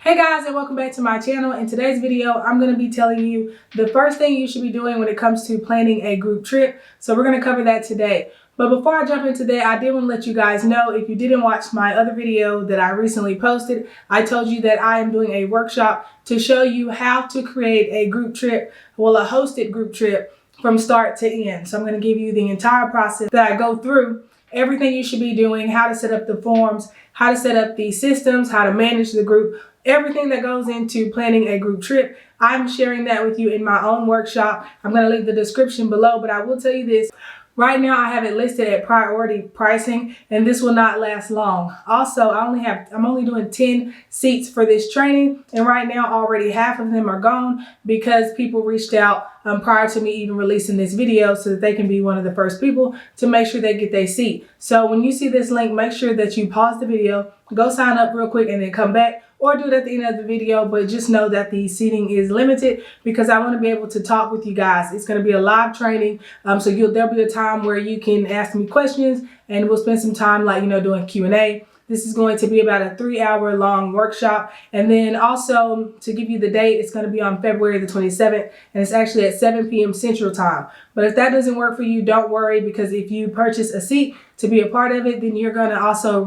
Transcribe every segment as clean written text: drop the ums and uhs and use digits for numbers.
Hey guys, and welcome back to my channel. In today's video, I'm going to be telling you the first thing you should be doing when it comes to planning a group trip. So we're going to cover that today. But before I jump into that, I did want to let you guys know, if you didn't watch my other video that I recently posted, I told you that I am doing a workshop to show you how to create a group trip, well, a hosted group trip from start to end. So I'm going to give you the entire process that I go through, everything you should be doing, how to set up the forms, how to set up the systems, how to manage the group, everything that goes into planning a group trip. I'm sharing that with you in my own workshop. I'm going to leave the description below, but I will tell you this. Right now, I have it listed at priority pricing, and this will not last long. Also, I'm only doing 10 seats for this training, and right now already half of them are gone because people reached out prior to me even releasing this video so that they can be one of the first people to make sure they get their seat. So when you see this link, make sure that you pause the video, go sign up real quick, and then come back, or do it at the end of the video. But just know that the seating is limited because I want to be able to talk with you guys. It's going to be a live training, so there'll be a time where you can ask me questions, and we'll spend some time doing Q&A. This is going to be about a 3-hour long workshop. And then also, to give you the date, it's going to be on February the 27th, and it's actually at 7 p.m. Central Time. But if that doesn't work for you, don't worry, because if you purchase a seat to be a part of it, then you're going to also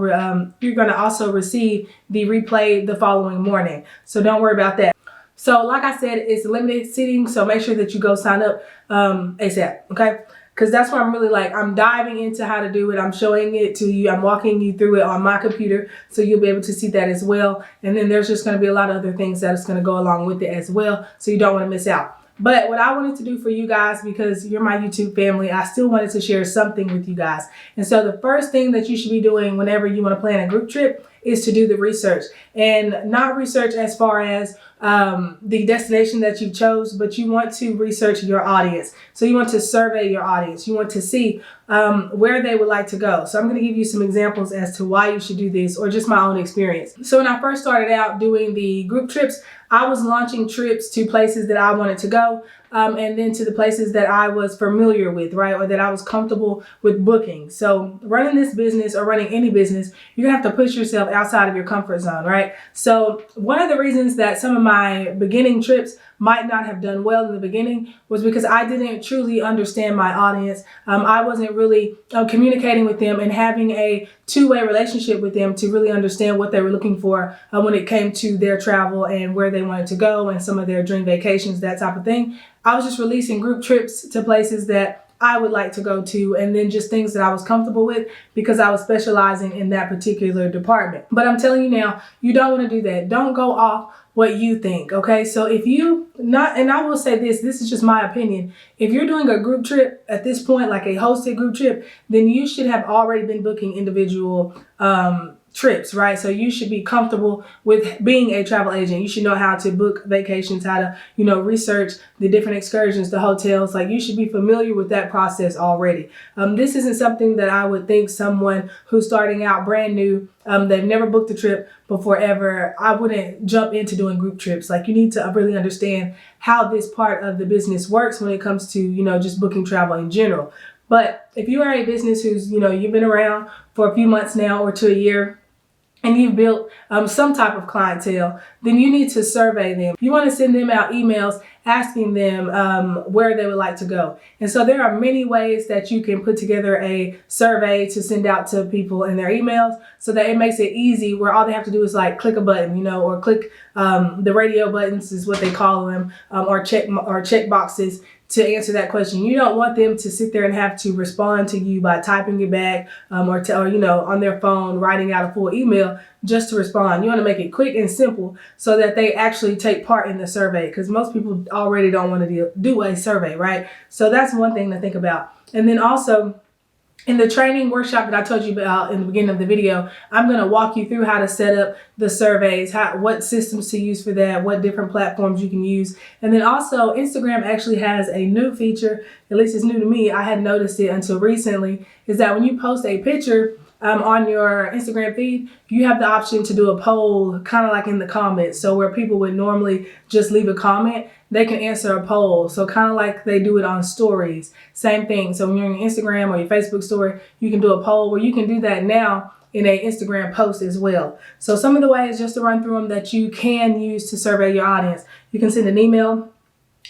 receive the replay the following morning. So don't worry about that. So like I said, it's limited seating, so make sure that you go sign up ASAP, okay? Because that's where I'm diving into how to do it. I'm showing it to you. I'm walking you through it on my computer, so you'll be able to see that as well. And then there's just going to be a lot of other things that is going to go along with it as well, so you don't want to miss out. But what I wanted to do for you guys, because you're my YouTube family, I still wanted to share something with you guys. And so the first thing that you should be doing whenever you want to plan a group trip is to do the research. And not research as far as the destination that you chose, but you want to research your audience. So you want to survey your audience. You want to see where they would like to go. So I'm going to give you some examples as to why you should do this, or just my own experience. So when I first started out doing the group trips, I was launching trips to places that I wanted to go, and then to the places that I was familiar with, right? Or that I was comfortable with booking. So running this business, or running any business, you're gonna have to push yourself outside of your comfort zone, right? So one of the reasons that some of my beginning trips might not have done well in the beginning was because I didn't truly understand my audience. I wasn't really communicating with them and having a two-way relationship with them to really understand what they were looking for when it came to their travel and where they wanted to go and some of their dream vacations, that type of thing. I was just releasing group trips to places that I would like to go to, and then just things that I was comfortable with because I was specializing in that particular department. But I'm telling you now, you don't want to do that. Don't go off what you think, okay? So if you and I will say this is just my opinion. If you're doing a group trip at this point, like a hosted group trip, then you should have already been booking individual trips, right? So you should be comfortable with being a travel agent. You should know how to book vacations, how to, research the different excursions, the hotels. Like, you should be familiar with that process already. This isn't something that I would think someone who's starting out brand new, they've never booked a trip before ever, I wouldn't jump into doing group trips. Like, you need to really understand how this part of the business works when it comes to, just booking travel in general. But if you are a business who's, you've been around for a few months now or to a year, and you've built some type of clientele, then you need to survey them. You want to send them out emails asking them where they would like to go. And so there are many ways that you can put together a survey to send out to people in their emails, so that it makes it easy, where all they have to do is click a button, or click the radio buttons is what they call them, or check boxes to answer that question. You don't want them to sit there and have to respond to you by typing it back or on their phone, writing out a full email just to respond. You want to make it quick and simple so that they actually take part in the survey, because most people already don't want to do a survey, right? So that's one thing to think about. And then also, in the training workshop that I told you about in the beginning of the video, I'm going to walk you through how to set up the surveys, what systems to use for that, what different platforms you can use. And then also, Instagram actually has a new feature, at least it's new to me, I hadn't noticed it until recently, is that when you post a picture on your Instagram feed, you have the option to do a poll, kind of like in the comments. So where people would normally just leave a comment, they can answer a poll. So kind of like they do it on stories. Same thing. So when you're on your Instagram or your Facebook story, you can do a poll, where you can do that now in a Instagram post as well. So some of the ways, just to run through them, that you can use to survey your audience. You can send an email.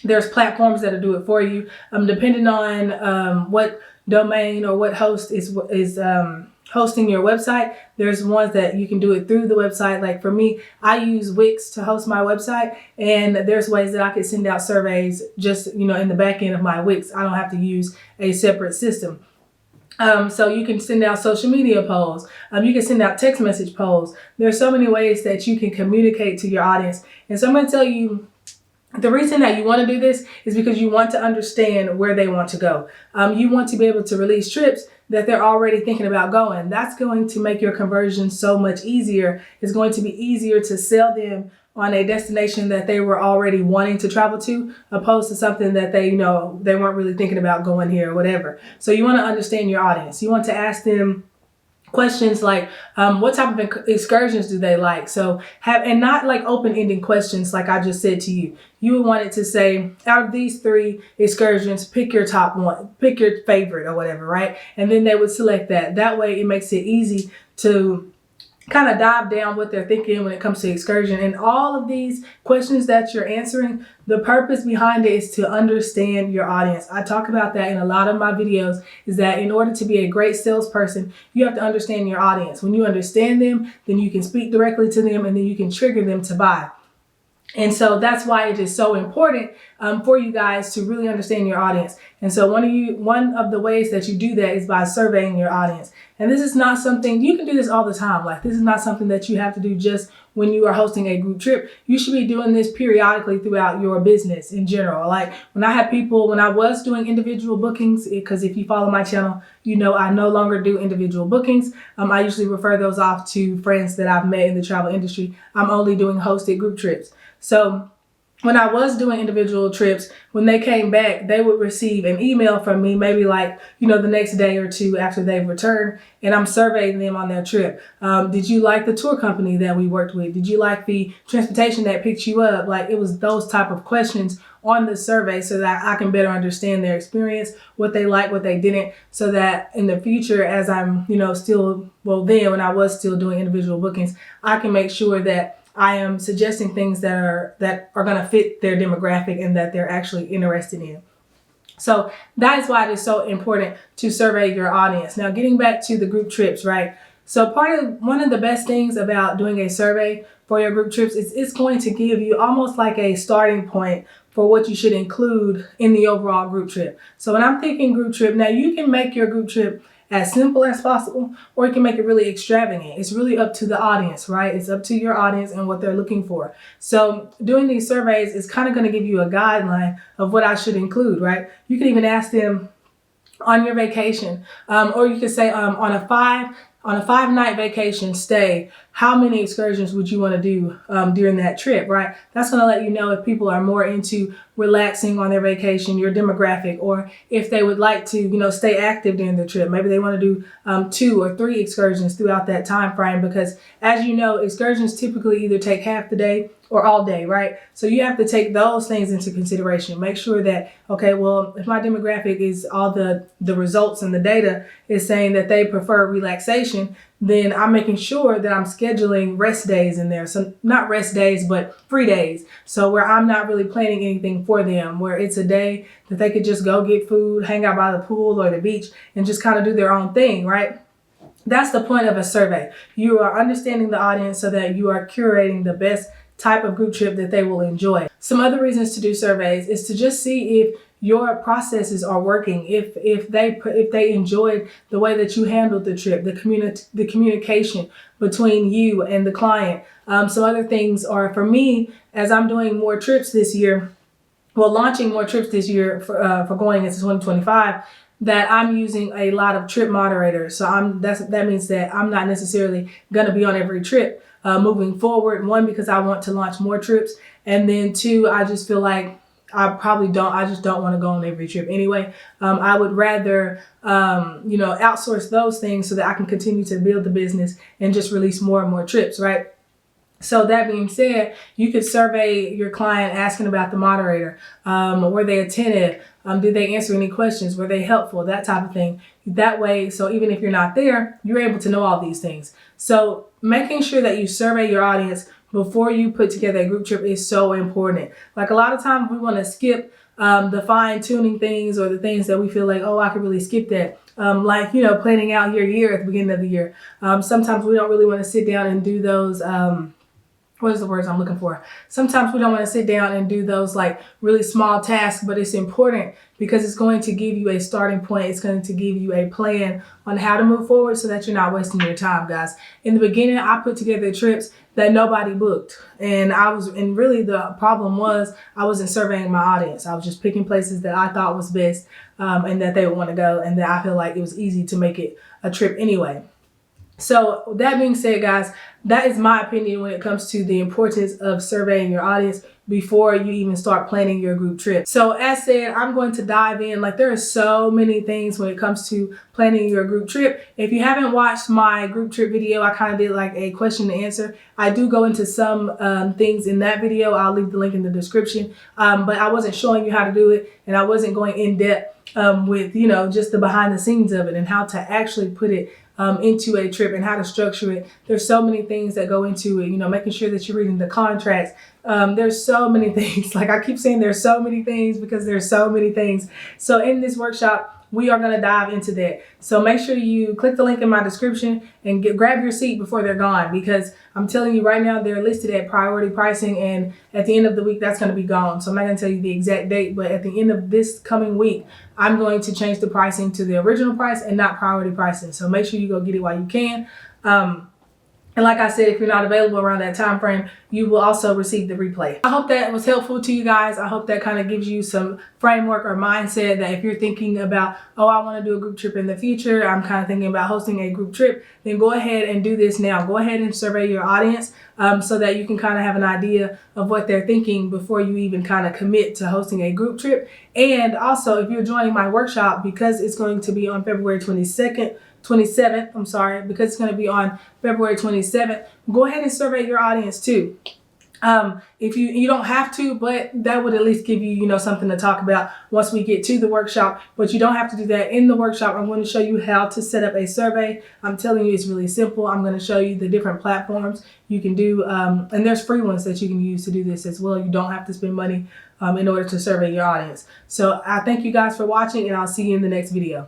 There's platforms that'll do it for you. Depending on what domain or what host is hosting your website, there's ones that you can do it through the website. Like for me, I use Wix to host my website, and there's ways that I could send out surveys just, in the back end of my Wix. I don't have to use a separate system. So you can send out social media polls. You can send out text message polls. There's so many ways that you can communicate to your audience. And so I'm going to tell you, the reason that you want to do this is because you want to understand where they want to go. You want to be able to release trips that they're already thinking about going. That's going to make your conversion so much easier. It's going to be easier to sell them on a destination that they were already wanting to travel to, opposed to something that they weren't really thinking about going here or whatever. So you want to understand your audience. You want to ask them questions like, what type of excursions do they like? So and not like open-ended questions like I just said to you. You would want it to say, out of these 3 excursions, pick your top one, pick your favorite or whatever, right? And then they would select that. That way it makes it easy to kind of dive down what they're thinking when it comes to excursion. And all of these questions that you're answering, the purpose behind it is to understand your audience. I talk about that in a lot of my videos, is that in order to be a great salesperson, you have to understand your audience. When you understand them, then you can speak directly to them, and then you can trigger them to buy. And so that's why it is so important for you guys to really understand your audience. And so one of the ways that you do that is by surveying your audience. And this is not something, you can do this all the time. Like, this is not something that you have to do just when you are hosting a group trip. You should be doing this periodically throughout your business in general. Like when I was doing individual bookings, because if you follow my channel, I no longer do individual bookings. I usually refer those off to friends that I've met in the travel industry. I'm only doing hosted group trips. So when I was doing individual trips, when they came back, they would receive an email from me, maybe like, the next day or 2 after they've returned, and I'm surveying them on their trip. Did you like the tour company that we worked with? Did you like the transportation that picked you up? Like, it was those type of questions on the survey so that I can better understand their experience, what they liked, what they didn't, so that in the future, as I'm, when I was still doing individual bookings, I can make sure that I am suggesting things that are going to fit their demographic and that they're actually interested in. So that is why it is so important to survey your audience. Now, getting back to the group trips, right? So one of the best things about doing a survey for your group trips is it's going to give you almost like a starting point for what you should include in the overall group trip. So when I'm thinking group trip, now you can make your group trip as simple as possible, or you can make it really extravagant. It's really up to the audience, right? It's up to your audience and what they're looking for. So doing these surveys is kind of going to give you a guideline of what I should include, right? You can even ask them on your vacation, or you could say on a 5-night vacation stay, how many excursions would you want to do during that trip, right? That's going to let you know if people are more into relaxing on their vacation, your demographic, or if they would like to, stay active during the trip. Maybe they want to do 2 or 3 excursions throughout that time frame, because as you know, excursions typically either take half the day or all day, right? So you have to take those things into consideration. Make sure that, okay, well, if my demographic is all the results and the data is saying that they prefer relaxation, then I'm making sure that I'm scheduling rest days in there. So not rest days, but free days. So where I'm not really planning anything for them, where it's a day that they could just go get food, hang out by the pool or the beach, and just kind of do their own thing, right? That's the point of a survey. You are understanding the audience so that you are curating the best type of group trip that they will enjoy. Some other reasons to do surveys is to just see if your processes are working, if they enjoyed the way that you handled the trip, the communication between you and the client. Some other things are, for me, as I'm doing more trips this year, launching more trips this year for going into 2025, that I'm using a lot of trip moderators. So that means that I'm not necessarily going to be on every trip moving forward. 1, because I want to launch more trips, and then 2, I just feel like I just don't want to go on every trip anyway. I would rather, outsource those things so that I can continue to build the business and just release more and more trips, right? So that being said, you could survey your client asking about the moderator. Were they attentive? Did they answer any questions? Were they helpful? That type of thing. That way, so even if you're not there, you're able to know all these things. So making sure that you survey your audience before you put together a group trip is so important. Like a lot of times we want to skip the fine tuning things or the things that we feel like, oh, I could really skip that. Like, you know, planning out your year at the beginning of the year. Sometimes we don't really want to sit down and do those, what is the words I'm looking for? Sometimes we don't want to sit down and do those like really small tasks, but it's important because it's going to give you a starting point. It's going to give you a plan on how to move forward so that you're not wasting your time, guys. In the beginning, I put together trips that nobody booked. And really the problem was I wasn't surveying my audience. I was just picking places that I thought was best and that they would want to go. And that I feel like it was easy to make it a trip anyway. So that being said, guys, that is my opinion when it comes to the importance of surveying your audience before you even start planning your group trip. So as said, I'm going to dive in. Like there are so many things when it comes to planning your group trip. If you haven't watched my group trip video, I kind of did like a question and answer. I do go into some things in that video. I'll leave the link in the description. But I wasn't showing you how to do it, and I wasn't going in depth with, you know, just the behind the scenes of it and how to actually put it into a trip and how to structure it. There's so many things that go into it, you know, making sure that you're reading the contracts. There's so many things. Like I keep saying there's so many things because there's so many things. So in this workshop, we are going to dive into that. So make sure you click the link in my description and grab your seat before they're gone, because I'm telling you right now, they're listed at priority pricing, and at the end of the week, that's going to be gone. So I'm not going to tell you the exact date, but at the end of this coming week, I'm going to change the pricing to the original price and not priority pricing. So make sure you go get it while you can. And like I said, if you're not available around that time frame, you will also receive the replay. I hope that was helpful to you guys. I hope that kind of gives you some framework or mindset that if you're thinking about, oh, I want to do a group trip in the future, I'm kind of thinking about hosting a group trip, then go ahead and do this now. Go ahead and survey your audience so that you can kind of have an idea of what they're thinking before you even kind of commit to hosting a group trip. And also, if you're joining my workshop, because it's going to be on February 27th, because it's going to be on February 27th, go ahead and survey your audience too. If you don't have to, but that would at least give you, you know, something to talk about once we get to the workshop. But you don't have to do that in the workshop. I'm going to show you how to set up a survey. I'm telling you, it's really simple. I'm going to show you the different platforms you can do, and there's free ones that you can use to do this as well. You don't have to spend money in order to survey your audience. So I thank you guys for watching, and I'll see you in the next video.